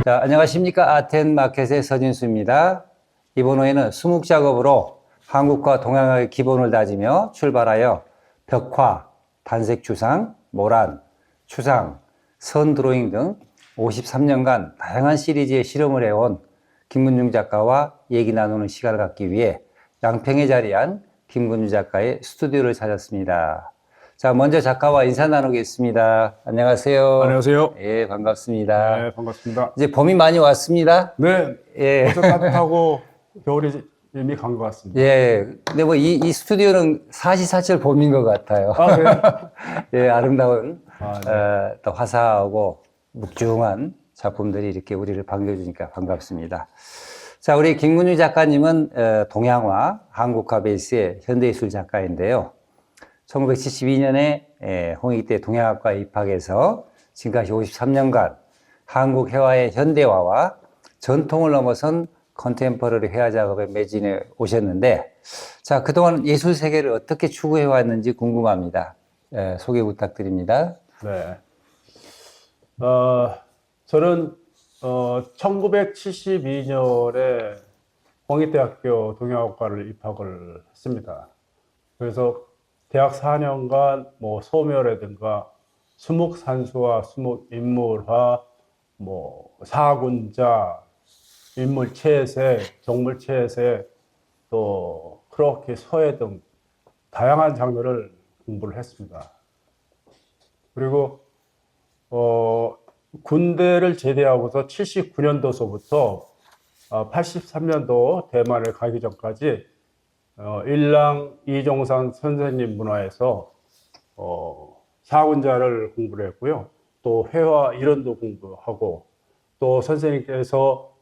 자, 안녕하십니까. 아텐마켓의 서진수입니다. 이번 호에는 수묵 작업으로 한국과 동양의 기본을 다지며 출발하여 벽화, 단색 추상, 모란, 추상, 선 드로잉 등 53년간 다양한 시리즈의 실험을 해온 김근중 작가와 얘기 나누는 시간을 갖기 위해 양평에 자리한 김근중 작가의 스튜디오를 찾았습니다. 자, 먼저 작가와 인사 나누겠습니다. 안녕하세요. 안녕하세요. 예, 반갑습니다. 네, 반갑습니다. 이제 봄이 많이 왔습니다. 네, 예. 벌써 따뜻하고 겨울이 이미 간 것 같습니다. 예. 근데 뭐 이 스튜디오는 사시사철 봄인 것 같아요. 아, 그래요? 예, 아름다운, 네. 또 화사하고 묵중한 작품들이 이렇게 우리를 반겨주니까 반갑습니다. 자, 우리 김근중 작가님은 동양화, 한국화 베이스의 현대예술 작가인데요. 1972년에 홍익대 동양학과에 입학해서 지금까지 53년간 한국 회화의 현대화와 전통을 넘어선 컨템퍼러리 회화 작업에 매진해 오셨는데, 자, 그동안 예술 세계를 어떻게 추구해 왔는지 궁금합니다. 소개 부탁드립니다. 네. 저는 1972년에 홍익대학교 동양학과를 입학을 했습니다. 그래서 대학 4년간 뭐 소묘라든가 수묵산수화, 수묵인물화, 뭐 사군자, 인물체색, 정물체색, 또 크로키, 서예 등 다양한 장르를 공부를 했습니다. 그리고 군대를 제대하고서 79년도서부터 83년도 대만을 가기 전까지 일랑 이종산 선생님 문화에서 사군자를 공부를 했고요. 또 회화 이론도 공부하고, 또 선생님께서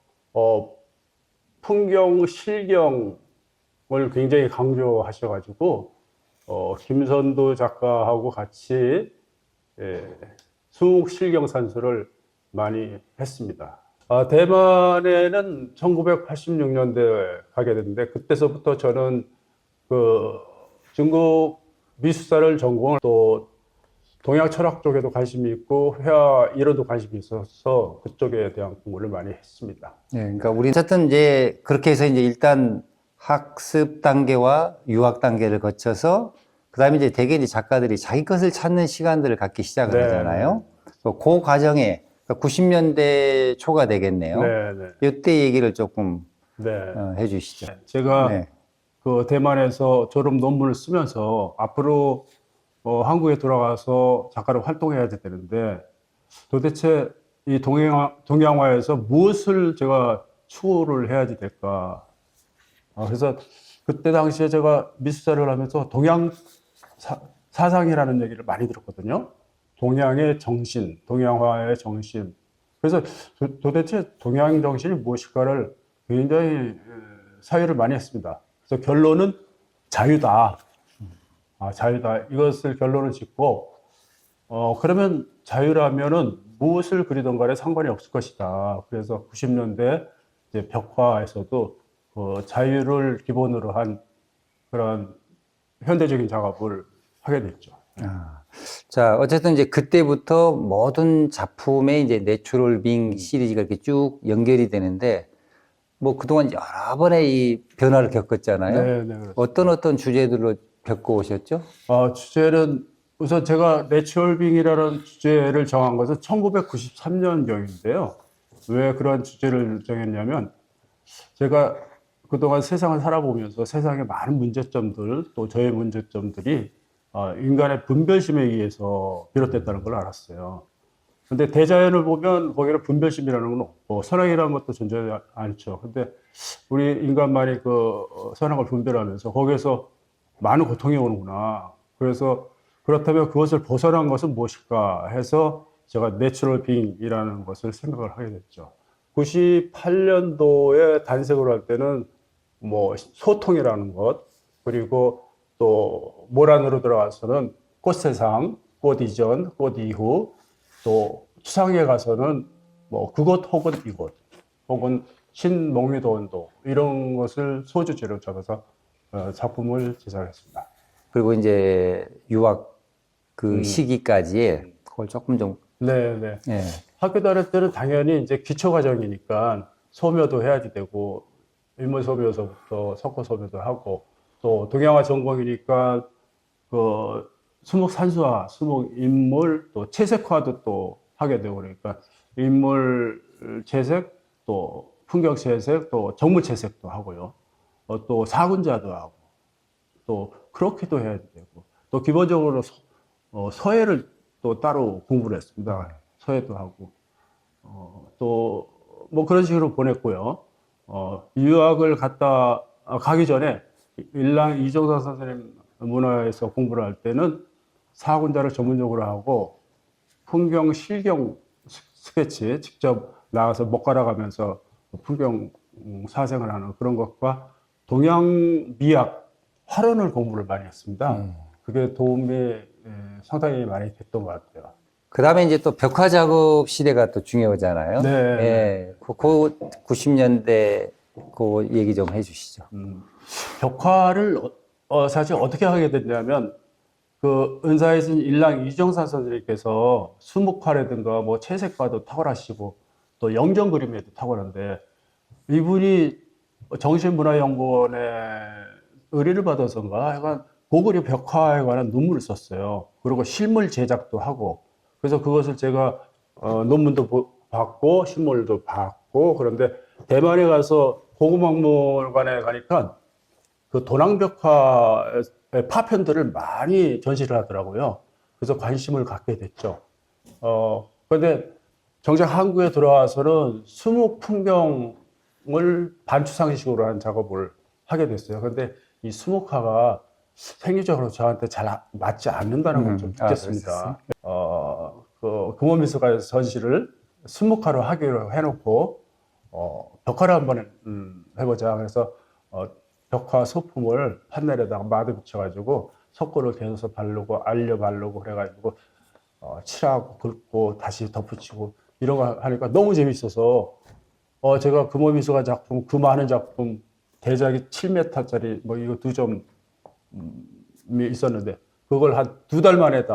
풍경, 실경을 굉장히 강조하셔가지고 김선도 작가하고 같이 수묵 실경 산수를 많이 했습니다. 대만에는 1986년도에 가게 됐는데, 그때서부터 저는 그 중국 미술사를 전공을, 또 동양 철학 쪽에도 관심이 있고 회화 이론도 관심이 있어서 그쪽에 대한 공부를 많이 했습니다. 네, 그러니까 우리 어쨌든 이제 그렇게 해서 이제 일단 학습 단계와 유학 단계를 거쳐서 그다음에 이제 대개 이제 작가들이 자기 것을 찾는 시간들을 갖기 시작을 네, 하잖아요. 그 과정에 90년대 초가 되겠네요. 네, 네. 이때 얘기를 조금 네. 해주시죠. 제가 네. 그 대만에서 졸업 논문을 쓰면서 앞으로 한국에 돌아가서 작가로 활동해야 되는데, 도대체 이 동양화에서 무엇을 제가 추구를 해야지 될까. 그래서 그때 당시에 제가 미술사를 하면서 동양 사상이라는 얘기를 많이 들었거든요. 동양의 정신, 동양화의 정신. 그래서 도대체 동양 정신이 무엇일까를 굉장히 사유를 많이 했습니다. 그래서 결론은 자유다. 자유다. 이것을 결론을 짓고, 그러면 자유라면은 무엇을 그리던 간에 상관이 없을 것이다. 그래서 90년대 이제 벽화에서도 자유를 기본으로 한 그런 현대적인 작업을 하게 됐죠. 자, 어쨌든 이제 그때부터 모든 작품에 이제 내추럴 빙 시리즈가 이렇게 쭉 연결이 되는데, 뭐 그동안 여러 번의 이 변화를 겪었잖아요. 네, 네, 그렇습니다. 어떤 주제들로 겪고 오셨죠? 주제는 우선 제가 내추럴빙이라는 주제를 정한 것은 1993년경인데요. 왜 그런 주제를 정했냐면, 제가 그동안 세상을 살아보면서 세상의 많은 문제점들, 또 저의 문제점들이 인간의 분별심에 의해서 비롯됐다는 걸 알았어요. 근데 대자연을 보면 거기는 분별심이라는 건 없고 선악이라는 것도 존재하지 않죠. 근데 우리 인간만이 그 선악을 분별하면서 거기에서 많은 고통이 오는구나. 그래서 그렇다면 그것을 벗어난 것은 무엇일까 해서 제가 내추럴 빙이라는 것을 생각을 하게 됐죠. 98년도에 단색으로 할 때는 뭐 소통이라는 것, 그리고 또 모란으로 들어가서는 꽃세상, 꽃 이전, 꽃 이후, 또 추상에 가서는 뭐 그곳 혹은 이곳, 혹은 신목미도원도, 이런 것을 소주제로 잡아서 작품을 제작했습니다. 그리고 이제 유학 그 시기까지의 그걸 조금 좀 네, 네. 예, 학교 다닐 때는 당연히 이제 기초과정이니까 소묘도 해야지 되고, 인물소묘서부터 석고소묘도 하고, 또 동양화 전공이니까 그 수목산수화, 수목인물, 또 채색화도 또 하게 되고 그러니까 인물 채색, 또 풍경 채색, 또 정물 채색도 하고요. 또 사군자도 하고, 또 그렇게도 해야 되고, 또 기본적으로 서예를 또 따로 공부를 했습니다. 서예도 하고, 또 뭐 그런 식으로 보냈고요. 유학을 가기 전에 일랑 이정사 선생님 문화에서 공부를 할 때는 사군자를 전문적으로 하고 풍경 실경 스케치 직접 나가서 못 갈아가면서 풍경 사생을 하는 그런 것과 동양 미학 활원을 공부를 많이 했습니다. 그게 도움이 상당히 많이 됐던 것 같아요. 그 다음에 이제 또 벽화 작업 시대가 또 중요하잖아요. 네. 예. 그 90년대 그 얘기 좀 해주시죠. 벽화를 사실 어떻게 하게 됐냐면 그 은사이신 일랑 이정산 선생님께서 수묵화라든가 뭐 채색과도 탁월하시고 또 영정 그림에도 탁월한데 이분이 정신문화연구원에 의뢰를 받아서인가 약간 고구려 벽화에 관한 논문을 썼어요. 그리고 실물 제작도 하고 그래서 그것을 제가 논문도 받고 실물도 받고 그런데 대만에 가서 고구박물관에 가니까 그 도랑벽화의 파편들을 많이 전시를 하더라고요. 그래서 관심을 갖게 됐죠. 그런데 정작 한국에 들어와서는 수묵 풍경을 반추상식으로 한 작업을 하게 됐어요. 그런데 이 수묵화가 생리적으로 저한테 잘 맞지 않는다는 걸 좀 느꼈습니다. 그 금호미술관에서 전시를 수묵화로 하기로 해놓고 벽화를 한번 해보자. 그래서 벽화 소품을 판넬에다가 마드 붙여가지고 석고를 개어서 바르고 알려 바르고 그래가지고 칠하고 긁고 다시 덧붙이고 이런 거 하니까 너무 재밌어서 제가 금호미술관 작품 그 많은 작품 대작이 7m짜리 뭐 이거 2점이 있었는데 그걸 한 2달 만에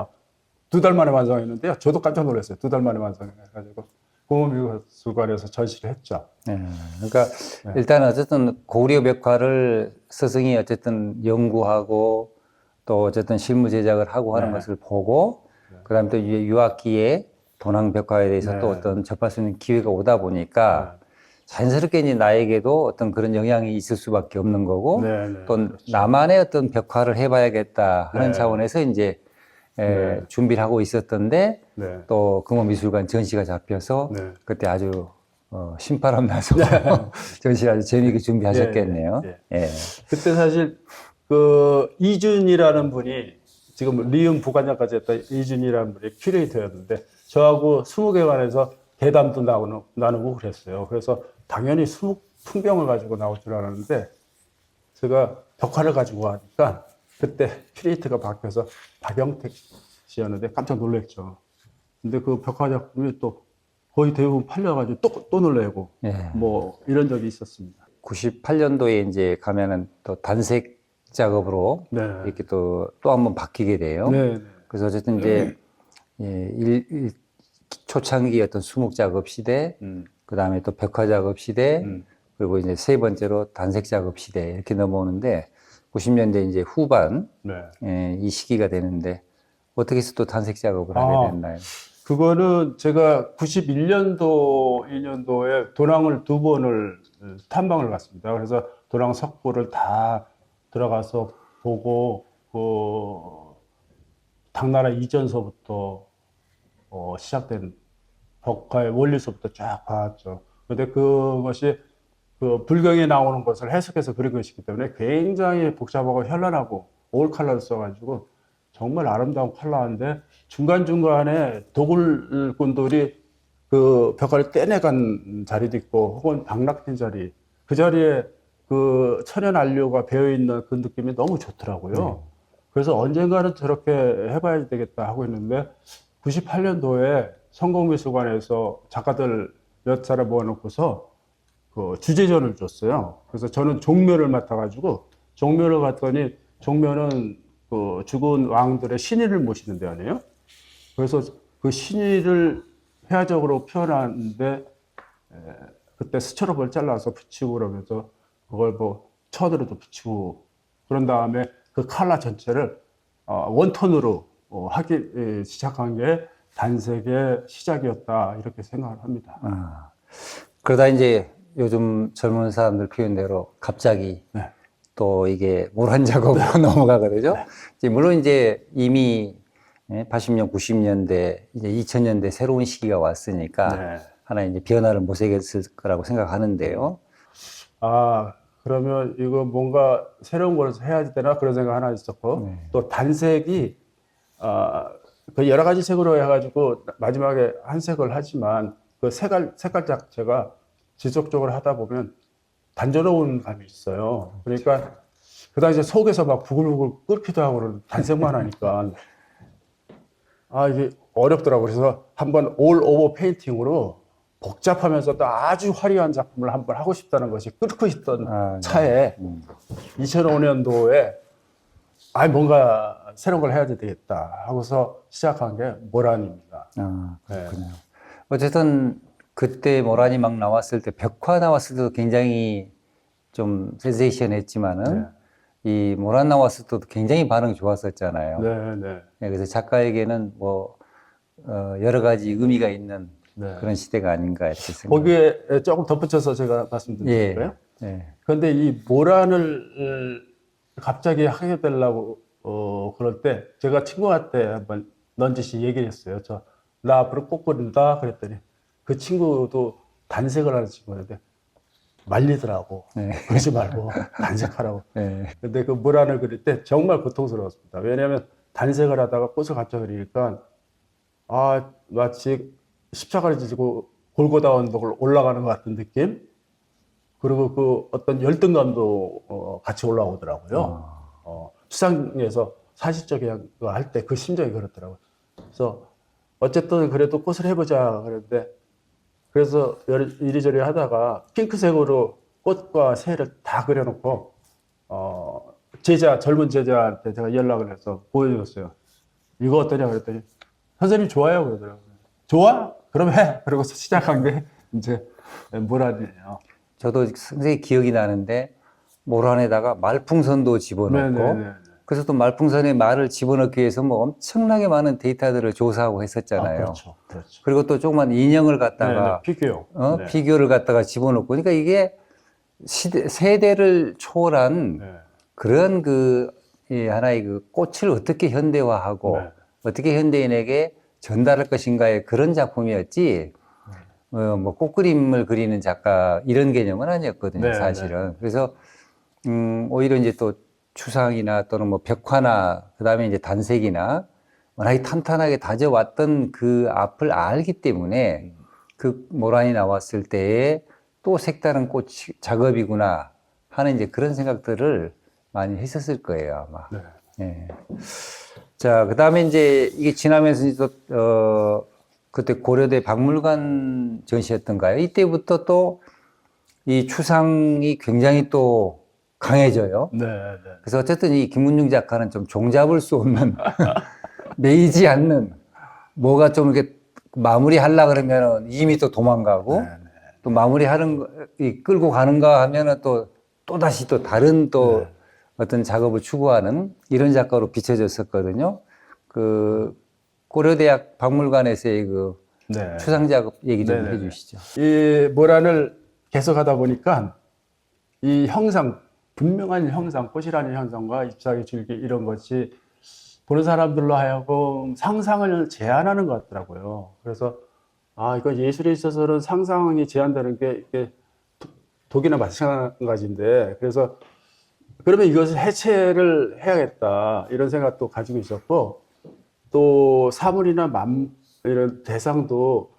두 달 만에 완성했는데요. 저도 깜짝 놀랐어요. 2달 만에 완성해가지고 금호미술관에서 전시를 했죠. 그러니까 일단 어쨌든 고구려 벽화를 스승이 어쨌든 연구하고 또 어쨌든 실무 제작을 하고 하는 것을 보고 그다음에 또 유학기에 도랑 벽화에 대해서 또 어떤 접할 수 있는 기회가 오다 보니까 자연스럽게 이제 나에게도 어떤 그런 영향이 있을 수밖에 없는 거고 또 그렇죠. 나만의 어떤 벽화를 해봐야겠다 하는 차원에서 이제 준비를 하고 있었던데 또 금호미술관 전시가 잡혀서 그때 아주 신바람 나서 전시 아주 재미있게 준비하셨겠네요. 그때 사실 그 이준이라는 분이 지금 리움 부관장까지 했던 이준이라는 분이 큐레이터였는데 저하고 20개 관해서 대담도 나누고 그랬어요. 그래서 당연히 수묵 풍경을 가지고 나올 줄 알았는데 제가 벽화를 가지고 하니까 그때 큐레이터가 바뀌어서 박영택 씨였는데 깜짝 놀랐죠. 근데 그 벽화 작품이 또 거의 대부분 팔려가지고 또 놀래고 뭐 이런 적이 있었습니다. 98년도에 이제 가면은 또 단색 작업으로 이렇게 또 한 번 바뀌게 돼요. 그래서 어쨌든 이제 초창기 어떤 수묵 작업 시대, 그 다음에 또 벽화 작업 시대, 그리고 이제 세 번째로 단색 작업 시대 이렇게 넘어오는데 90년대 이제 후반 이 시기가 되는데 어떻게 해서 또 단색 작업을 하게 됐나요? 그거는 제가 91년도, 2년도에 도랑을 2번을 탐방을 갔습니다. 그래서 도랑 석고를 다 들어가서 보고, 당나라 이전서부터 시작된 벽화의 원리서부터 쫙 봤죠. 그런데 그것이 그 불경에 나오는 것을 해석해서 그린 것이기 때문에 굉장히 복잡하고 현란하고 올 컬러를 써가지고 정말 아름다운 컬러인데 중간중간에 도굴꾼들이 그 벽화를 떼내간 자리도 있고 혹은 방락된 자리 그 자리에 그 천연 안료가 배어있는 그 느낌이 너무 좋더라고요. 그래서 언젠가는 저렇게 해봐야 되겠다 하고 있는데 98년도에 성공미술관에서 작가들 몇 사람 모아놓고서 그 주제전을 줬어요. 그래서 저는 종묘를 맡아가지고 종묘를 갔더니 종묘는 그 죽은 왕들의 신의를 모시는 데 아니에요? 그래서 그 신의를 회화적으로 표현하는데 그때 스트롭을 잘라서 붙이고 그러면서 그걸 뭐 천으로도 붙이고 그런 다음에 그 컬러 전체를 원톤으로 하기 시작한 게 단색의 시작이었다 이렇게 생각을 합니다. 아, 그러다 이제 요즘 젊은 사람들 표현대로 갑자기 네. 또 이게 모란 작업으로 넘어가거든요. 이제 물론 이제 이미 80년, 90년대, 이제 2000년대 새로운 시기가 왔으니까 네. 하나 이제 변화를 모색했을 거라고 생각하는데요. 아, 그러면 이거 뭔가 새로운 걸 해야 되나 그런 생각 하나 있었고 또 단색이 그 여러 가지 색으로 해가지고 마지막에 한 색을 하지만 그 색깔 자체가 지속적으로 하다 보면 단조로운 감이 있어요. 그러니까 그 당시에 속에서 막 부글부글 끓기도 하고 그런 단색만 하니까 이게 어렵더라고요. 그래서 한번 올 오버 페인팅으로 복잡하면서도 아주 화려한 작품을 한번 하고 싶다는 것이 끓고 있던 네. 차에 2005년도에 뭔가 새로운 걸 해야 되겠다 하고서 시작한 게 모란입니다. 그렇군요. 어쨌든 그때 모란이 막 나왔을 때, 벽화 나왔을 때도 굉장히 좀 센세이션했지만은 이 모란 나왔을 때도 굉장히 반응이 좋았었잖아요. 네. 그래서 작가에게는 뭐 여러 가지 의미가 있는 그런 시대가 아닌가 이렇게 생각합니다. 거기에 조금 덧붙여서 제가 말씀드릴까요? 그런데 이 모란을 갑자기 하게 되려고 그럴 때 제가 친구한테 한번 넌지시 얘기를 했어요. 나 앞으로 꽃 그린다 그랬더니 그 친구도 단색을 하는 친구인데 말리더라고. 그러지 말고 단색하라고. 근데 그 모란을 그릴 때 정말 고통스러웠습니다. 왜냐하면 단색을 하다가 꽃을 갖다 그리니까 마치 십자가를 지고 골고다 언덕을 올라가는 것 같은 느낌? 그리고 그 어떤 열등감도 같이 올라오더라고요. 추상에서 사실적인 거 할 때 그 심정이 그렇더라고요. 그래서 어쨌든 그래도 꽃을 해보자 그랬는데 그래서 이리저리 하다가 핑크색으로 꽃과 새를 다 그려놓고 젊은 제자한테 제가 연락을 해서 보여줬어요. 이거 어떠냐 그랬더니 선생님 좋아요 그러더라고요. 좋아? 그럼 해. 그러고 시작한 게 이제 모란이에요. 저도 선생님 기억이 나는데 모란에다가 말풍선도 집어넣고 그래서 또 말풍선에 말을 집어넣기 위해서 뭐 엄청나게 많은 데이터들을 조사하고 했었잖아요. 그렇죠. 그리고 또 조그만 인형을 갖다가 피규어. 피규어를 갖다가 집어넣고 그러니까 이게 세대를 초월한 그런 이 하나의 그 꽃을 어떻게 현대화하고 어떻게 현대인에게 전달할 것인가의 그런 작품이었지 뭐 꽃그림을 그리는 작가 이런 개념은 아니었거든요, 사실은. 그래서 오히려 이제 또 추상이나 또는 뭐 벽화나 그다음에 이제 단색이나 워낙에 탄탄하게 다져왔던 그 앞을 알기 때문에 그 모란이 나왔을 때에 또 색다른 꽃 작업이구나 하는 이제 그런 생각들을 많이 했었을 거예요, 아마. 자, 그다음에 이제 이게 지나면서 이제 또 그때 고려대 박물관 전시였던가요? 이때부터 또 이 추상이 굉장히 또 강해져요. 그래서 어쨌든 이 김문중 작가는 좀 종잡을 수 없는 매이지 않는 뭐가 좀 이렇게 마무리하려 그러면은 이미 또 도망가고 또 끌고 가는가 하면은 또 다시 또 다른 어떤 작업을 추구하는 이런 작가로 비춰졌었거든요. 그 고려대학 박물관에서의 그 추상 작업 얘기 좀 해주시죠. 이 모란을 계속하다 보니까 이 형상, 분명한 형상, 꽃이라는 형상과 잎사귀, 줄기 이런 것이 보는 사람들로 하여금 상상을 제한하는 것 같더라고요. 그래서 이건 예술에 있어서는 상상이 제한되는 게 이게 독이나 마찬가지인데 그래서 그러면 이것을 해체를 해야겠다 이런 생각도 가지고 있었고 또 사물이나 이런 대상도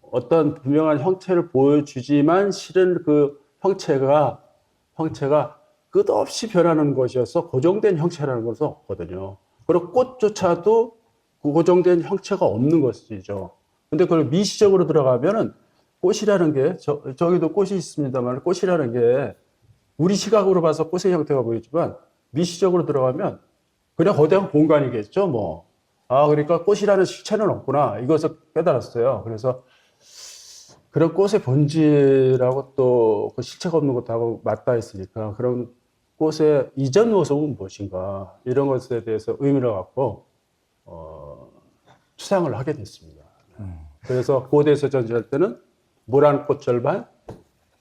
어떤 분명한 형체를 보여주지만 실은 그 형체가 끝없이 변하는 것이어서 고정된 형체라는 것은 없거든요. 그리고 꽃조차도 그 고정된 형체가 없는 것이죠. 근데 그걸 미시적으로 들어가면은 꽃이라는 게 저기도 꽃이 있습니다만 꽃이라는 게 우리 시각으로 봐서 꽃의 형태가 보이지만 미시적으로 들어가면 그냥 거대한 공간이겠죠. 뭐 그러니까 꽃이라는 실체는 없구나. 이것을 깨달았어요. 그래서 그런 꽃의 본질하고 또 그 실체가 없는 것하고 맞닿아 있으니까 그런 꽃의 이전 모습은 무엇인가 이런 것에 대해서 의미를 갖고 추상을 하게 됐습니다. 그래서 고대에서 전시할 때는 모란꽃 절반,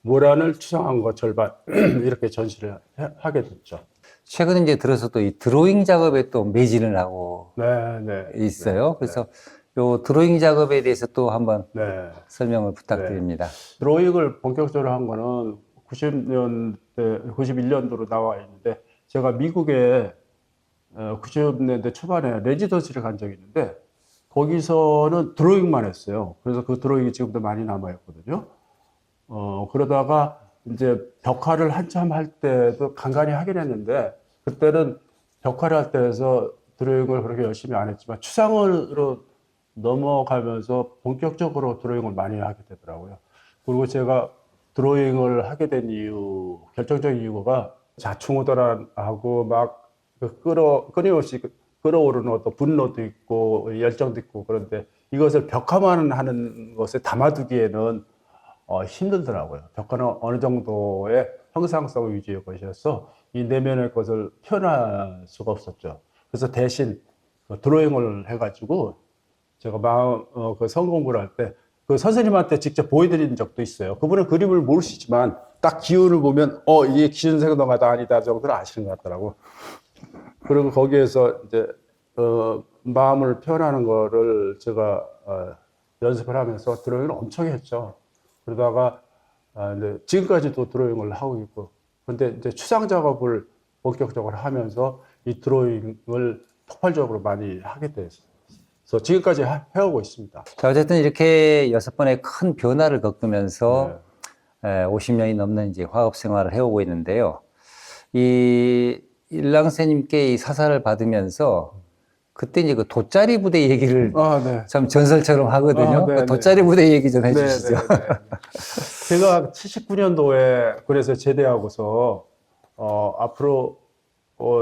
모란을 추상한 것 절반 이렇게 전시를 하게 됐죠. 최근 이제 들어서 또 이 드로잉 작업에 또 매진을 하고 네, 네, 있어요. 그래서 요 드로잉 작업에 대해서 또 한번 네. 설명을 부탁드립니다. 드로잉을 본격적으로 한 거는 90년대, 91년도로 나와 있는데, 제가 미국에 90년대 초반에 레지던시를 간 적이 있는데, 거기서는 드로잉만 했어요. 그래서 그 드로잉이 지금도 많이 남아있거든요. 그러다가 이제 벽화를 한참 할 때도 간간히 하긴 했는데, 그때는 벽화를 할 때에서 드로잉을 그렇게 열심히 안 했지만, 추상으로 넘어가면서 본격적으로 드로잉을 많이 하게 되더라고요. 그리고 제가 드로잉을 하게 된 이유, 결정적인 이유가 자충우돌하고 막 끊임없이 끌어오르는 어떤 분노도 있고 열정도 있고 그런데 이것을 벽화만 하는 것에 담아두기에는 힘들더라고요. 벽화는 어느 정도의 형상성 위주의 것이어서 이 내면의 것을 표현할 수가 없었죠. 그래서 대신 드로잉을 해가지고 제가 그 성공부를 할 때 그 선생님한테 직접 보여드린 적도 있어요. 그분은 그림을 모르시지만 딱 기운을 보면 이게 기준생동하다 아니다 정도는 아시는 것 같더라고. 그리고 거기에서 이제 마음을 표현하는 거를 제가 연습을 하면서 드로잉을 엄청 했죠. 그러다가 이제 지금까지도 드로잉을 하고 있고, 근데 이제 추상 작업을 본격적으로 하면서 이 드로잉을 폭발적으로 많이 하게 됐어요. 그래서 지금까지 해오고 있습니다. 자, 어쨌든 이렇게 6번의 큰 변화를 겪으면서 네. 50년이 넘는 이제 화업 생활을 해오고 있는데요. 이 일랑스님께 이 사사를 받으면서 그때 이제 그 돗자리 부대 얘기를 네. 참 전설처럼 하거든요. 네, 그 돗자리 부대 얘기 좀 해주시죠. 네. 제가 79년도에 그래서 제대하고서 앞으로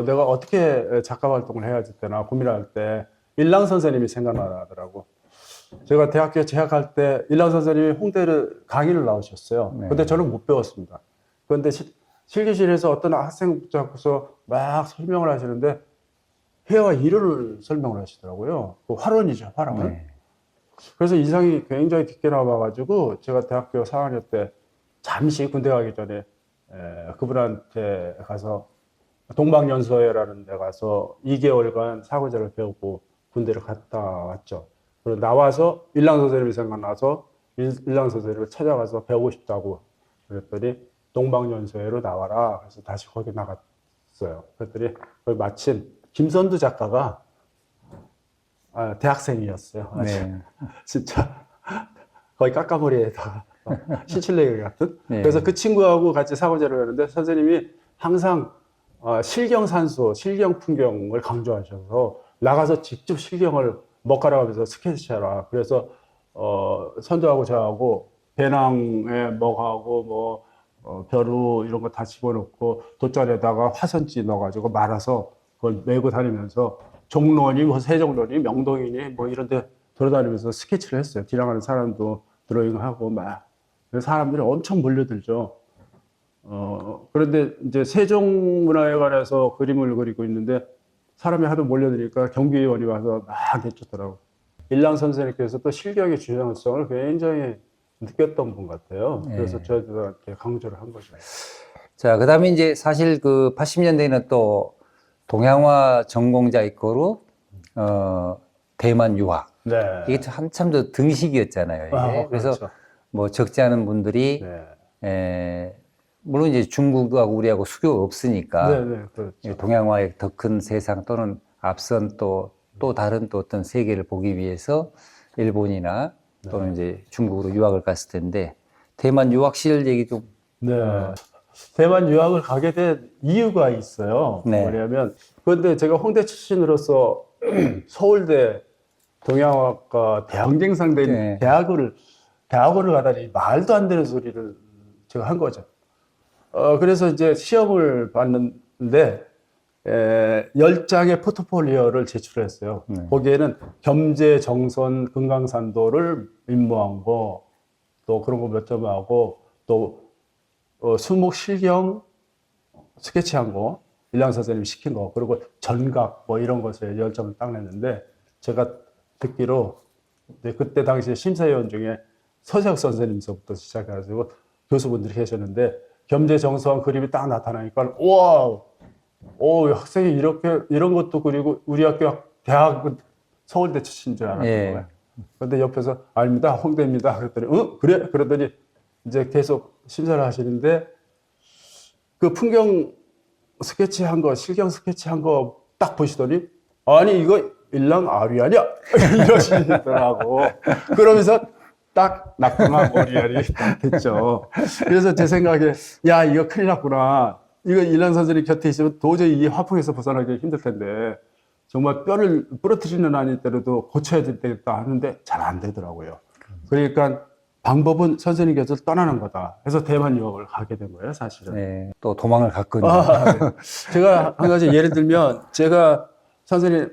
내가 어떻게 작가 활동을 해야 되나 고민할 때 일랑 선생님이 생각나더라고. 제가 대학교 재학할 때 일랑 선생님이 홍대를 강의를 나오셨어요. 네. 근데 저는 못 배웠습니다. 그런데 실기실에서 어떤 학생 붙잡고서 막 설명을 하시는데 해와 이론을 설명을 하시더라고요. 그 활원이죠, 활원. 네. 그래서 인상이 굉장히 깊게 남아가지고 제가 대학교 4학년 때 잠시 군대 가기 전에 그분한테 가서 동방연수회라는 데 가서 2개월간 사고제를 배우고 군대를 갔다 왔죠. 그리고 나와서 일랑 선생님이 생각나서 일랑 선생님을 찾아가서 배우고 싶다고 그랬더니 동방연수회로 나와라. 그래서 다시 거기 나갔어요. 그랬더니 거기 마침 김선두 작가가 대학생이었어요. 네. 진짜 거의 까까머리에다가 신칠레기 같은. 네. 그래서 그 친구하고 같이 사고제를 했는데 선생님이 항상 실경산수, 실경 풍경을 강조하셔서 나가서 직접 실경을 먹가라가면서 스케치해라. 그래서 선조하고 저하고 배낭에 먹하고 벼루 이런 거 다 집어넣고 돗자리에다가 화선지 넣어가지고 말아서 그걸 메고 다니면서 종로니 세종로니 명동이니 이런 데 돌아다니면서 스케치를 했어요. 지나가는 사람도 드로잉하고 막 사람들이 엄청 몰려들죠. 그런데 이제 세종문화회관에서 그림을 그리고 있는데 사람이 하도 몰려드니까 경비원이 와서 막 내쫓더라고. 일랑 선생님께서 또 실경의 중요성을 굉장히 느꼈던 분 같아요. 그래서 저희들한테 강조를 한 거죠. 자, 그 다음에 이제 사실 그 80년대에는 또 동양화 전공자 입고로, 대만 유학. 네. 이게 한참 더 등식이었잖아요. 이게. 그래서 그렇죠. 뭐 적지 않은 분들이, 네. 물론 이제 중국하고 우리하고 수교가 없으니까 네, 그렇죠. 동양화의 더 큰 세상 또는 앞선 또 다른 또 어떤 세계를 보기 위해서 일본이나 또는 이제 중국으로 유학을 갔을 텐데 대만 유학 시절 얘기 좀. 네. 대만 유학을 가게 된 이유가 있어요. 네. 뭐냐면, 그런데 제가 홍대 출신으로서 서울대 동양학과 대학쟁상 된 네. 대학원을 가다니 말도 안 되는 소리를 제가 한 거죠. 그래서 이제 시험을 봤는데, 10장의 포트폴리오를 제출했어요. 거기에는 겸재, 정선, 금강산도를 임무한 거, 또 그런 거 몇 점 하고, 또 수목 실경 스케치한 거, 일랑 선생님이 시킨 거, 그리고 전각 뭐 이런 것에 10점을 딱 냈는데, 제가 듣기로 그때 당시에 심사위원 중에 서재혁 선생님서부터 시작해가지고 교수분들이 계셨는데, 겸재 정서한 그림이 딱 나타나니까, 우와! 오, 학생이 이런 것도 그리고 우리 학교 대학은 서울대 출신인 줄 알았던 예. 거예요. 근데 옆에서, 아닙니다. 홍대입니다. 그랬더니, 응? 그래? 그러더니 이제 계속 심사를 하시는데, 그 풍경 스케치한 거, 실경 스케치한 거 딱 보시더니, 아니, 이거 일랑 아리 아니야? 이러시더라고. 그러면서 딱 낙동한 머리알이 딱 됐죠. 그래서 제 생각에, 야, 이거 큰일 났구나. 이거 일랑 선생님 곁에 있으면 도저히 이 화풍에서 벗어나기 힘들 텐데, 정말 뼈를 부러뜨리는 아니더라도 고쳐야 되겠다 하는데 잘 안 되더라고요. 그러니까 방법은 선생님 곁을 떠나는 거다. 그래서 대만 유학을 가게 된 거예요, 사실은. 네, 또 도망을 갔군요. 네. 제가 한 가지 예를 들면, 제가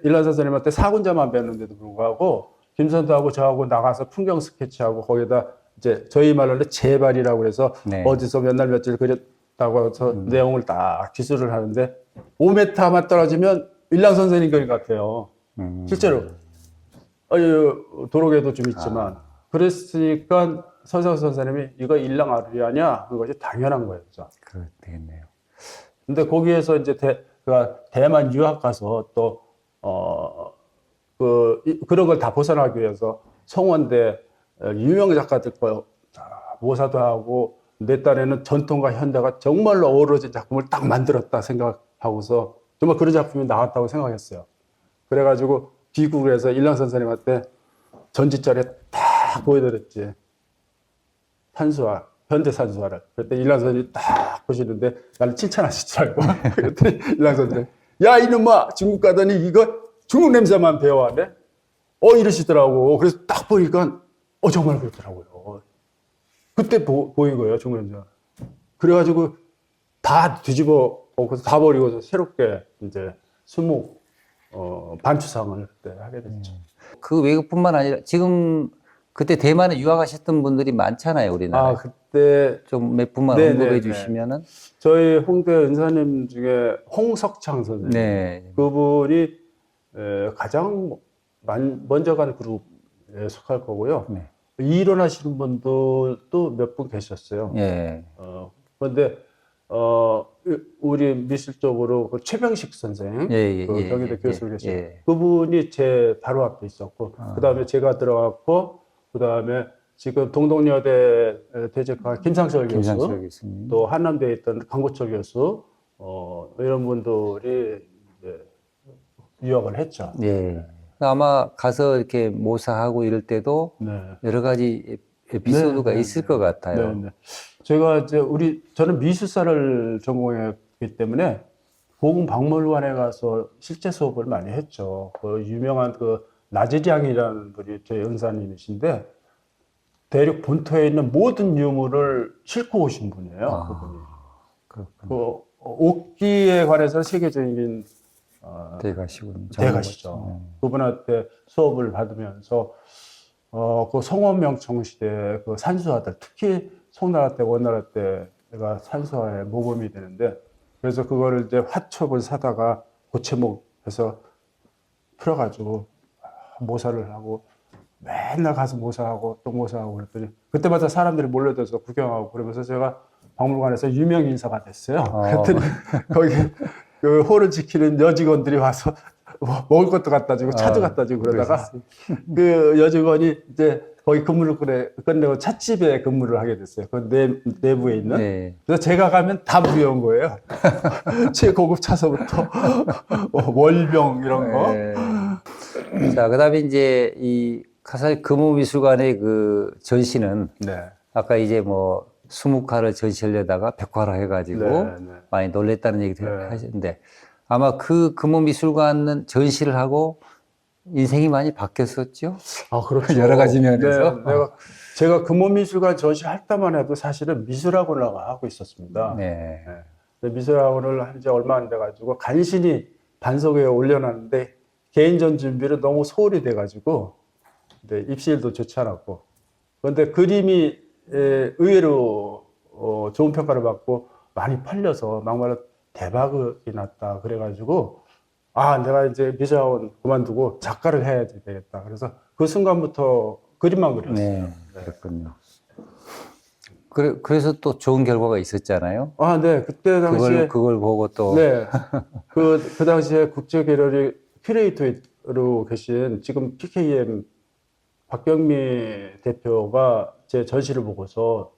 일란 선생님한테 4군자만 배웠는데도 불구하고, 김선도하고 저하고 나가서 풍경 스케치하고, 거기다 이제 저희 말로는 재발이라고 해서 네. 어디서 몇 날 며칠 그렸다고 해서 내용을 딱 기술을 하는데, 5m만 떨어지면 일란 선생님 그림 같아요. 실제로. 도로계도 좀 있지만. 그랬으니까 서재혁 선생님이 이거 일랑 아리 아니야? 그것이 당연한 거였죠. 그렇겠네요. 근데 거기에서 이제 대만 유학 가서 또, 그런 걸 다 벗어나기 위해서 성원대 유명 작가들 거 모사도 하고, 내 딴에는 전통과 현대가 정말로 어우러진 작품을 딱 만들었다 생각하고서 정말 그런 작품이 나왔다고 생각했어요. 그래가지고 귀국에서 일랑 선생님한테 전지자리에 딱 보여드렸지. 산수화, 현대 산수화를. 그때 일랑 선생님이 딱 보시는데 나를 칭찬하시더라고. 그랬더니 일랑 선생님, 야, 이놈아! 중국 가더니 이거 중국 냄새만 배워하네? 이러시더라고. 그래서 딱 보니까, 정말 그렇더라고요. 그때 보인 거예요, 중국 냄새. 그래가지고 다 뒤집어 엎고서 다 버리고서 새롭게 이제 수목, 반추상을 그때 하게 됐죠. 그 외국뿐만 아니라 지금 그때 대만에 유학하셨던 분들이 많잖아요, 우리나라에. 그때 좀 몇 분만 네, 언급해 네, 주시면은. 저희 홍대 은사님 중에 홍석창 선생님. 네. 그분이 가장 먼저 간 그룹에 속할 거고요. 네. 일어나시는 분들도 몇 분 계셨어요. 예. 그런데 우리 미술 쪽으로 그 최병식 선생, 그 경희대 교수 계신 그분이 제 바로 앞에 있었고, 그 다음에 제가 들어갔고, 그 다음에 지금 동덕여대 퇴직한 김상철 교수, 또 한남대에 있던 강고철 교수, 이런 분들이 유학을 했죠. 예. 아마 가서 이렇게 모사하고 이럴 때도 네. 여러 가지 에피소드가 있을 것 같아요. 네. 제가 이제 저는 미술사를 전공했기 때문에 고궁박물관에 가서 실제 수업을 많이 했죠. 그 유명한 그 나재장이라는 분이 저희 은사님이신데 대륙 본토에 있는 모든 유물을 싣고 오신 분이에요. 그분이. 그 옥기에 관해서 세계적인 대가시죠. 그분한테 수업을 받으면서 그 송원명청 시대 그 산수화들, 특히 송나라 때, 원나라 때가 산수화에 모범이 되는데, 그래서 그거를 이제 화첩을 사다가 고체목해서 풀어가지고 모사를 하고, 맨날 가서 모사하고 또 모사하고 그랬더니, 그때마다 사람들이 몰려들어서 구경하고 그러면서 제가 박물관에서 유명 인사가 됐어요. 그랬더니 거기 그 홀을 지키는 여직원들이 와서 먹을 것도 갖다 주고 차도 갖다 주고 그러다가 그 여직원이 이제 거기 근무를 끝내고 찻집에 근무를 하게 됐어요. 그 내부에 있는. 네. 그래서 제가 가면 다 무료인 거예요. 최고급 차서부터 월병 이런 거. 네. 자, 그다음에 이제 이 사실 금호미술관의 그 전시는 아까 이제 뭐 20화를 전시하려다가 100화로 해가지고 많이 놀랬다는 얘기를 하셨는데, 아마 그 금호미술관은 전시를 하고 인생이 많이 바뀌었었죠? 그렇죠. 여러 가지 면에서. 제가 금호미술관 전시할 때만 해도 사실은 미술학원을 하고 있었습니다. 네. 미술학원을 한 지 얼마 안 돼가지고 간신히 반석에 올려놨는데 개인전 준비를 너무 소홀히 돼가지고 입시일도 좋지 않았고 그런데 그림이 의외로 좋은 평가를 받고 많이 팔려서 막말로 대박이 났다 그래가지고 내가 이제 미술학원 그만두고 작가를 해야 되겠다. 그래서 그 순간부터 그림만 그렸어요. 네, 그렇군요. 그래서 또 좋은 결과가 있었잖아요. 네. 그때 당시에 그걸 보고 또. 네. 그 당시에 국제 갤러리 큐레이터로 계신 지금 PKM 박경미 대표가 제 전시를 보고서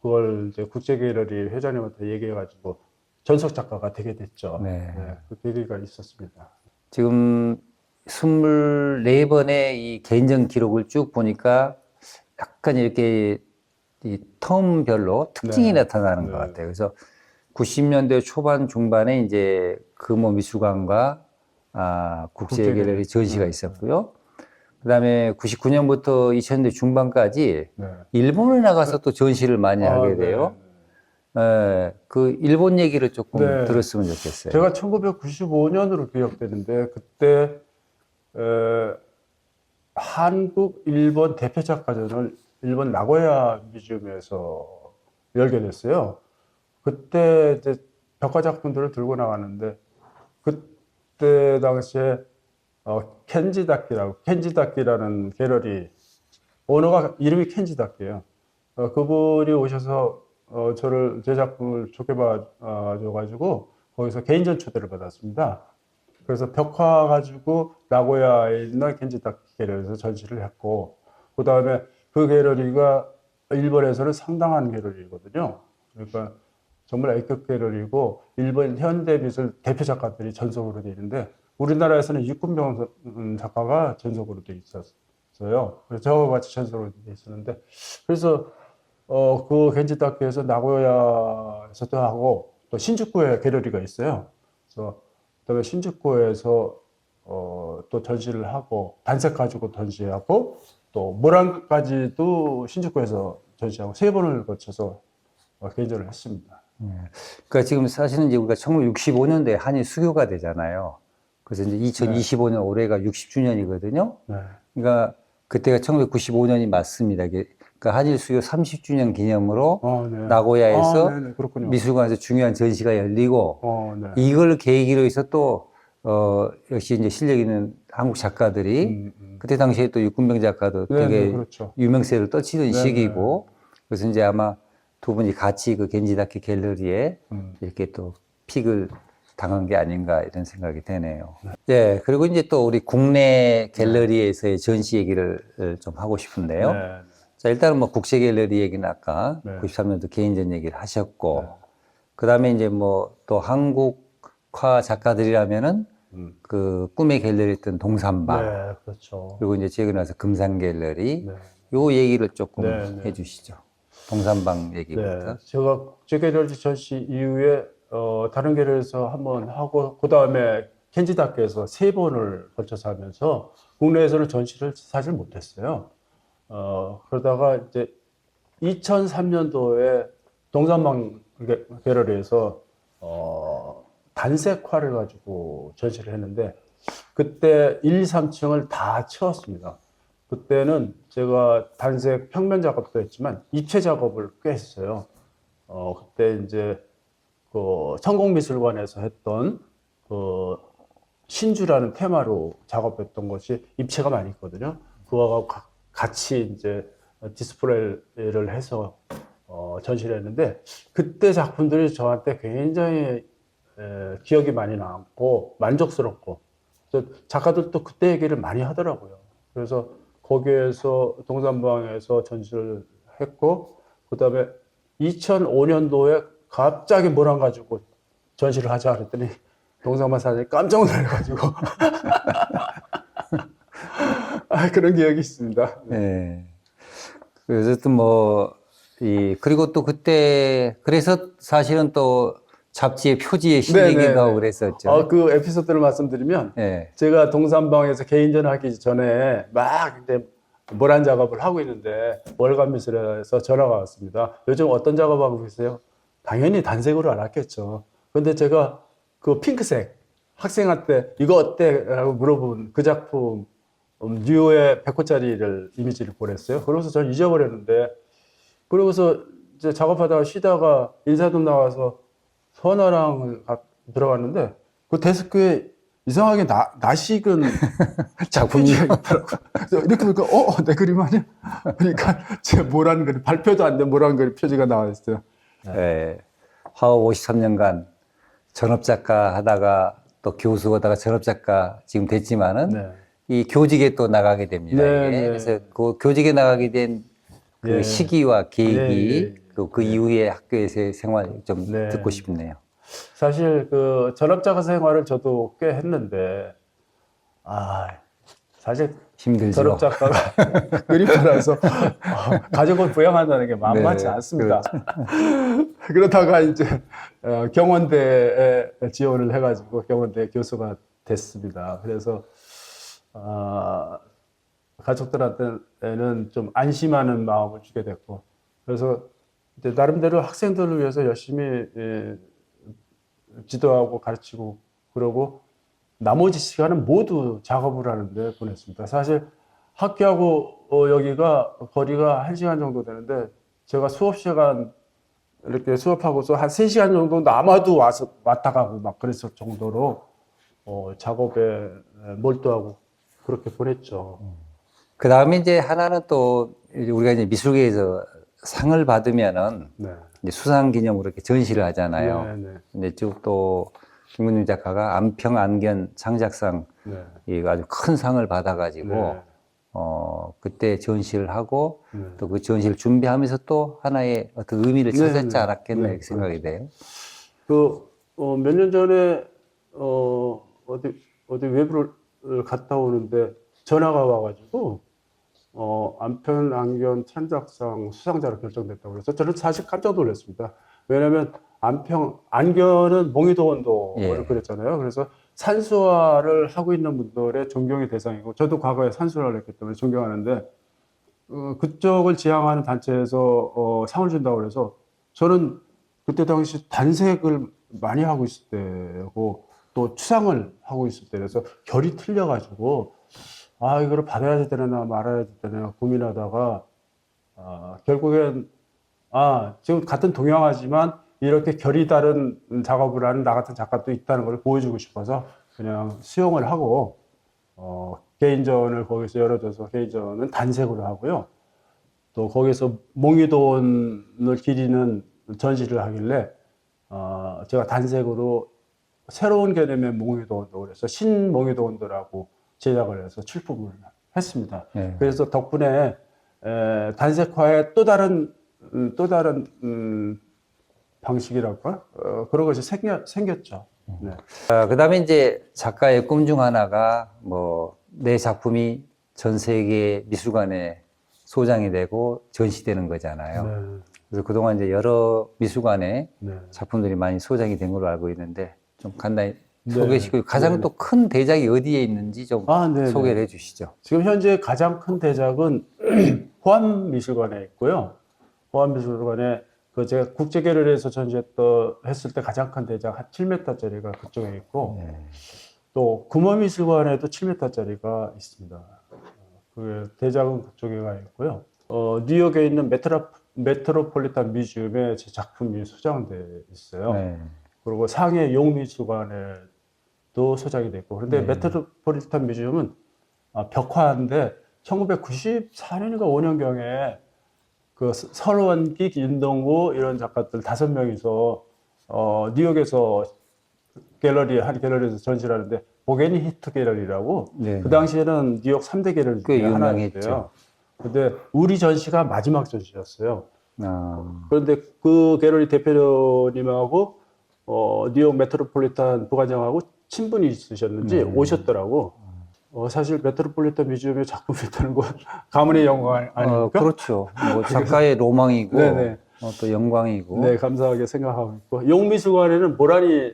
그걸 이제 국제 갤러리 회장님한테 얘기해가지고 전속 작가가 되게 됐죠. 네. 그 계기가 있었습니다. 지금 24번의 이 개인전 기록을 쭉 보니까 약간 이렇게 이 텀별로 특징이 네. 나타나는 것 같아요. 그래서 90년대 초반 중반에 이제 금호 미술관과 국제 갤러리 전시가 있었고요. 그다음에 99년부터 2000년대 중반까지 네. 일본에 나가서 또 전시를 많이 하게 네. 돼요. 그 일본 얘기를 조금 네. 들었으면 좋겠어요. 제가 1995년으로 기억되는데 그때 한국, 일본 대표 작가전을 일본 나고야 뮤지엄에서 열게 됐어요. 그때 이제 벽화 작품들을 들고 나갔는데 그때 당시에 켄지다키라는 갤러리 오너가 이름이 켄지다키예요. 그분이 오셔서 저를 제 작품을 좋게 봐줘가지고 거기서 개인전 초대를 받았습니다. 그래서 벽화 가지고 나고야에 있는 켄지다키 갤러리에서 전시를 했고 그 다음에 그 갤러리가 일본에서는 상당한 갤러리거든요. 그러니까 정말 A급 갤러리고 일본 현대미술 대표 작가들이 전속으로 돼 있는데 우리나라에서는 육군병 작가가 전속으로 돼 있었어요. 그래서 저와 같이 전속으로 돼 있었는데 그래서 그 겐지다키에서 나고야에서도 하고 또 신주쿠에 갤러리가 있어요. 그래서 그다음에 신주쿠에서 또 전시를 하고 단색 가지고 전시하고 또 모란까지도 신주쿠에서 전시하고 3번을 거쳐서 개인전을 했습니다. 그러니까 지금 사실은 이제 우리가 1965년도에 한일 수교가 되잖아요. 그래서 이제 2025년 올해가 60주년이거든요. 네. 그러니까 그때가 1995년이 맞습니다. 그러니까 한일 수교 30주년 기념으로 네. 나고야에서 네네, 그렇군요. 미술관에서 중요한 전시가 열리고 네. 이걸 계기로 해서 또 역시 이제 실력 있는 한국 작가들이 그때 당시에 또 육군병 작가도 네네, 되게 그렇죠. 유명세를 떠치던 네네. 시기고 그래서 이제 아마 두 분이 같이 그 겐지다키 갤러리에 이렇게 또 픽을 당한 게 아닌가 이런 생각이 되네요. 네. 그리고 이제 또 우리 국내 갤러리에서의 전시 얘기를 좀 하고 싶은데요. 네. 자, 일단은 뭐 국제 갤러리 얘기는 아까 네. 93년도 개인전 얘기를 하셨고, 그 다음에 이제 뭐 또 한국화 작가들이라면은 그 꿈의 갤러리였던 동산방, 네, 그렇죠. 그리고 이제 최근에 와서 금산 갤러리, 네. 요 얘기를 조금 네. 해주시죠. 동산방 얘기부터. 네, 제가 국제 갤러리 전시 이후에 다른 갤러리에서 한번 하고 그 다음에 켄지다키에서 3번을 거쳐서 하면서 국내에서는 전시를 사실 못했어요. 그러다가 이제 2003년도에 동산방 갤러리에서 단색화를 가지고 전시를 했는데 그때 1, 2, 3층을 다 채웠습니다. 그때는 제가 단색 평면 작업도 했지만 입체 작업을 꽤 했어요. 그때 이제 그 성공미술관에서 했던 그 신주라는 테마로 작업했던 것이 입체가 많이 있거든요. 그와 같이 이제 디스플레이를 해서 전시를 했는데 그때 작품들이 저한테 굉장히 기억이 많이 남고 만족스럽고 작가들도 그때 얘기를 많이 하더라고요. 그래서 거기에서 동산방에서 전시를 했고 그 다음에 2005년도에 갑자기 모란 가지고 전시를 하자 그랬더니 동산방 사장님이 깜짝 놀라가지고 그런 기억이 있습니다. 네. 그래서 또 뭐, 그리고 또 그때, 그래서 사실은 또 잡지의 표지에 실리기도 하고 그랬었죠. 그 에피소드를 말씀드리면 네. 제가 동산방에서 개인전 하기 전에 막 이제 모란 작업을 하고 있는데 월간미술에서 전화가 왔습니다. 요즘 어떤 작업하고 계세요? 당연히 단색으로 알았겠죠. 근데 제가 그 핑크색 학생할 때 이거 어때? 라고 물어본 그 작품 뉴의 100호짜리를 이미지를 보냈어요. 그러고서 전 잊어버렸는데 그러고서 이제 작업하다가 쉬다가 인사동 나와서 선아랑 들어갔는데 그 데스크에 이상하게 나식은 작품이 있더라고. 그래서 이렇게 보니까 내 그림 아니야? 그러니까 제 모란 그림 발표도 안 된 모란 그림 표지가 나와 있어요. 예, 화업 53년간 전업작가 하다가 또 교수 하다가 전업작가 지금 됐지만은 네. 이 교직에 또 나가게 됩니다. 네, 이게. 네. 그래서 그 교직에 나가게 된 그 네. 시기와 계획이 네, 네. 그 이후의 학교에서의 생활 좀 네. 듣고 싶네요. 사실 그 전업작가 생활을 저도 꽤 했는데 사실 힘들죠. 전업작가가 그림 따라서 가족을 부양한다는 게 만만치 네, 않습니다. 그러다가 이제 경원대에 지원을 해가지고 경원대 교수가 됐습니다. 그래서 가족들한테는 좀 안심하는 마음을 주게 됐고, 그래서 이제 나름대로 학생들을 위해서 열심히 지도하고 가르치고 그러고 나머지 시간은 모두 작업을 하는데 보냈습니다. 사실 학교하고 여기가 거리가 1시간 정도 되는데 제가 수업 시간 이렇게 수업하고서 한 3시간 정도 남아도 와서 왔다 가고 막 그랬을 정도로 작업에 몰두하고 그렇게 보냈죠. 그 다음에 이제 하나는 또 우리가 이제 미술계에서 상을 받으면은 네. 이제 수상 기념으로 이렇게 전시를 하잖아요. 네, 네. 근데 쭉 또 김근중 작가가 안평 안견 창작상 네. 이 아주 큰 상을 받아가지고 네. 그때 전시를 하고 네. 또 그 전시를 준비하면서 또 하나의 어떤 의미를 네, 찾았지 네. 않았겠나 네, 이렇게 생각이 돼요. 몇 년 전에 어디 외부를 갔다 오는데 전화가 와가지고 안편 안견 창작상 수상자로 결정됐다고 그래서 저는 사실 깜짝 놀랐습니다. 왜냐하면 안견은 몽이도 원도를 예. 그렸잖아요. 그래서 산수화를 하고 있는 분들의 존경의 대상이고 저도 과거에 산수화를 했기 때문에 존경하는데 그쪽을 지향하는 단체에서 상을 준다고 그래서 저는 그때 당시 단색을 많이 하고 있을 때고 또 추상을 하고 있을 때 그래서 결이 틀려가지고 이거를 받아야 되나 말아야 되나 고민하다가 결국엔 지금 같은 동양화지만 이렇게 결이 다른 작업을 하는 나 같은 작가도 있다는 걸 보여주고 싶어서 그냥 수용을 하고 개인전을 거기서 열어줘서 개인전은 단색으로 하고요. 또 거기서 몽이도원을 기리는 전시를 하길래 제가 단색으로 새로운 개념의 몽이도원도 그래서 신몽이도원도라고 제작을 해서 출품을 했습니다. 네. 그래서 덕분에 단색화의 또 다른 방식이랄까 그런 것이 생겼죠. 네. 그다음에 이제 작가의 꿈 중 하나가 뭐 내 작품이 전 세계 미술관에 소장이 되고 전시되는 거잖아요. 네. 그래서 그동안 이제 여러 미술관에 네. 작품들이 많이 소장이 된 걸로 알고 있는데 좀 간단히 네. 소개시키고 가장 네. 또 큰 대작이 어디에 있는지 좀 네, 소개를 네. 해 주시죠. 지금 현재 가장 큰 대작은 호암미술관에 있고요. 호암미술관에 제가 국제갤러리에서 했을 때 가장 큰 대작 한 7m짜리가 그쪽에 있고 네. 또 금호미술관에도 7m짜리가 있습니다. 그 대작은 그쪽에 가 있고요. 뉴욕에 있는 메트로폴리탄 뮤지엄에 제 작품이 소장돼 있어요. 네. 그리고 상해 용미술관에도 소장이 돼 있고 그런데 네. 메트로폴리탄 뮤지엄은 벽화인데 1994년인가 5년경에 그 설원기, 윤동구 이런 작가들 5명이서 뉴욕에서 한 갤러리에서 전시를 하는데 보게니 히트 갤러리라고 네. 그 당시에는 뉴욕 3대 갤러리 꽤 중에 유명했죠. 하나였어요. 근데 우리 전시가 마지막 전시였어요. 그런데 그 갤러리 대표님하고 뉴욕 메트로폴리탄 부관장하고 친분이 있으셨는지 오셨더라고. 사실 메트로폴리탄 뮤지엄에 작품이 있다는 건 가문의 영광 아닙니까? 그렇죠. 뭐 작가의 로망이고 네네. 또 영광이고. 네, 감사하게 생각하고 있고 용미술관에는 모란이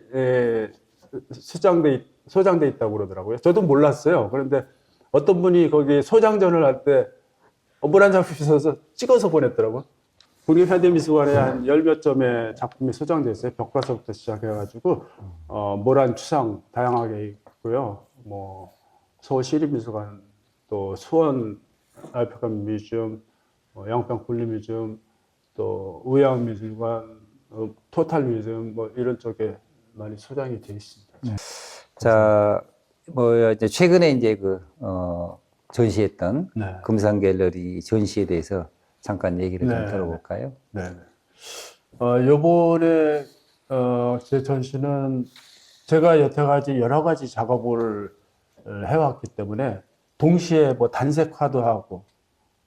소장돼 있다고 그러더라고요. 저도 몰랐어요. 그런데 어떤 분이 거기 소장전을 할 때 모란 작품 있어서 찍어서 보냈더라고요. 국립현대미술관에 한 열 몇 점의 작품이 소장되어 있어요. 벽화서부터 시작해가지고 모란 추상 다양하게 있고요. 뭐 서울시립미술관, 또 수원 알프감 뮤지엄, 양평 국립뮤지엄, 또 의왕미술관, 토탈 뮤지엄 뭐 이런 쪽에 많이 소장이 되어 있습니다. 자, 뭐 이제 최근에 이제 전시했던 네. 금산 갤러리 전시에 대해서 잠깐 얘기를 좀 네. 들어볼까요? 네. 요번에 제 전시는 제가 여태까지 여러 가지 작업을 해왔기 때문에 동시에 뭐 단색화도 하고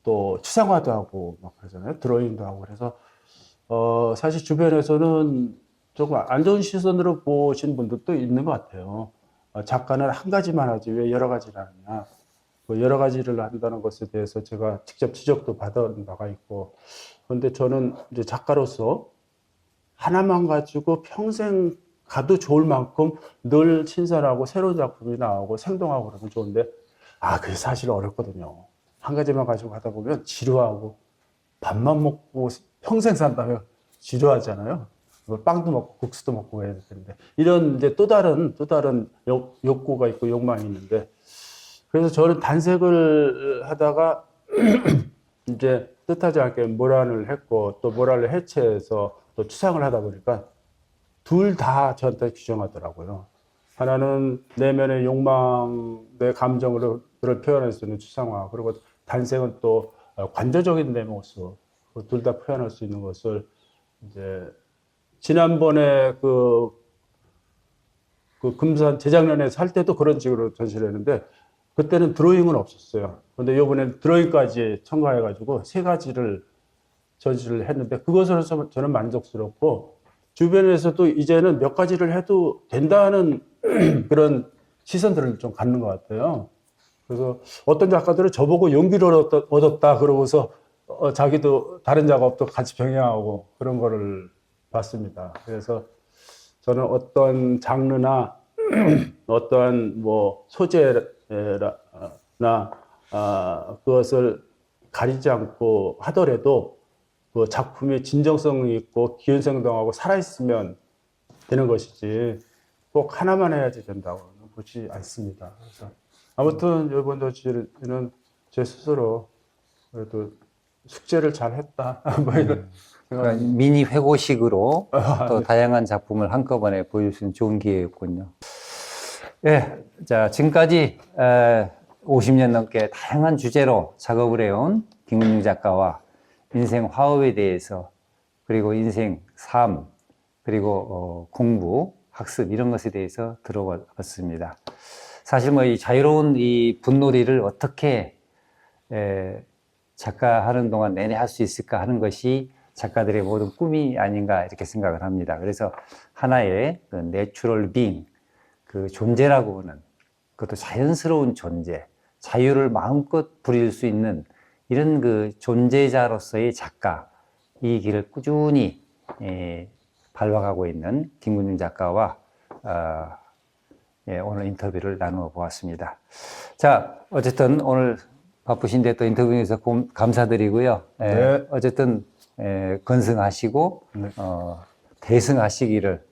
또 추상화도 하고 막 그러잖아요. 드로잉도 하고 그래서 사실 주변에서는 조금 안 좋은 시선으로 보신 분들도 있는 것 같아요. 작가는 한 가지만 하지 왜 여러 가지를 하느냐. 그 여러 가지를 한다는 것에 대해서 제가 직접 지적도 받은 바가 있고, 그런데 저는 이제 작가로서 하나만 가지고 평생 가도 좋을 만큼 늘 신선하고 새로운 작품이 나오고 생동하고 그러면 좋은데, 그게 사실 어렵거든요. 한 가지만 가지고 가다 보면 지루하고, 밥만 먹고 평생 산다면 지루하잖아요. 빵도 먹고 국수도 먹고 해야 되는데, 이런 이제 또 다른 욕구가 있고 욕망이 있는데, 그래서 저는 단색을 하다가 이제 뜻하지 않게 모란을 했고 또 모란을 해체해서 또 추상을 하다 보니까 둘 다 저한테 규정하더라고요. 하나는 내면의 욕망, 내 감정을 표현할 수 있는 추상화, 그리고 단색은 또 관조적인 내 모습, 둘 다 표현할 수 있는 것을 이제 지난번에 그 금산 재작년에 살 때도 그런 식으로 전시를 했는데 그때는 드로잉은 없었어요. 근데 이번에 드로잉까지 첨가해가지고 세 가지를 전시를 했는데 그것으로서 저는 만족스럽고 주변에서도 이제는 몇 가지를 해도 된다는 그런 시선들을 좀 갖는 것 같아요. 그래서 어떤 작가들은 저보고 용기를 얻었다 그러고서 자기도 다른 작업도 같이 병행하고 그런 거를 봤습니다. 그래서 저는 어떤 장르나 어떠한 뭐 소재나 그것을 가리지 않고 하더라도 그 작품이 진정성이 있고 기현생동하고 살아있으면 되는 것이지 꼭 하나만 해야지 된다고는 보지 않습니다. 그래서 아무튼 이번 전시는 제 스스로 그래도 숙제를 잘 했다. 뭐 이런 그러니까 미니 회고식으로 또 다양한 작품을 한꺼번에 보여줄 수 있는 좋은 기회였군요. 예, 자, 지금까지 50년 넘게 다양한 주제로 작업을 해온 김근중 작가와 인생 화업에 대해서 그리고 인생 삶 그리고 공부, 학습 이런 것에 대해서 들어봤습니다. 사실 뭐 이 자유로운 이 분놀이를 어떻게 작가 하는 동안 내내 할 수 있을까 하는 것이 작가들의 모든 꿈이 아닌가 이렇게 생각을 합니다. 그래서 하나의 그 내추럴 빙, 그 존재라고 하는 그것도 자연스러운 존재, 자유를 마음껏 부릴 수 있는 이런 그 존재자로서의 작가, 이 길을 꾸준히 밟아가고 있는 김근중 작가와 오늘 인터뷰를 나누어 보았습니다. 자, 어쨌든 오늘 바쁘신데 또 인터뷰에서 감사드리고요. 네. 어쨌든 건승하시고 네. 대승하시기를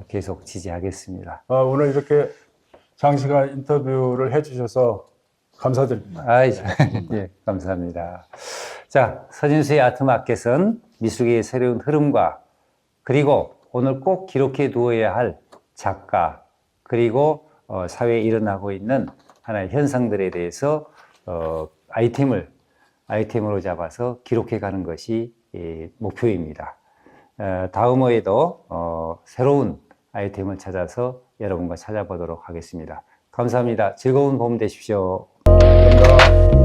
계속 지지하겠습니다. 오늘 이렇게 장시간 인터뷰를 해주셔서 감사드립니다. 예, 감사합니다. 자, 서진수의 아트마켓은 미술계의 새로운 흐름과 그리고 오늘 꼭 기록해 두어야 할 작가 그리고 사회에 일어나고 있는 하나의 현상들에 대해서 아이템으로 잡아서 기록해 가는 것이 목표입니다. 다음 호에도 새로운 아이템을 찾아서 여러분과 찾아보도록 하겠습니다. 감사합니다. 즐거운 봄 되십시오. 감사합니다.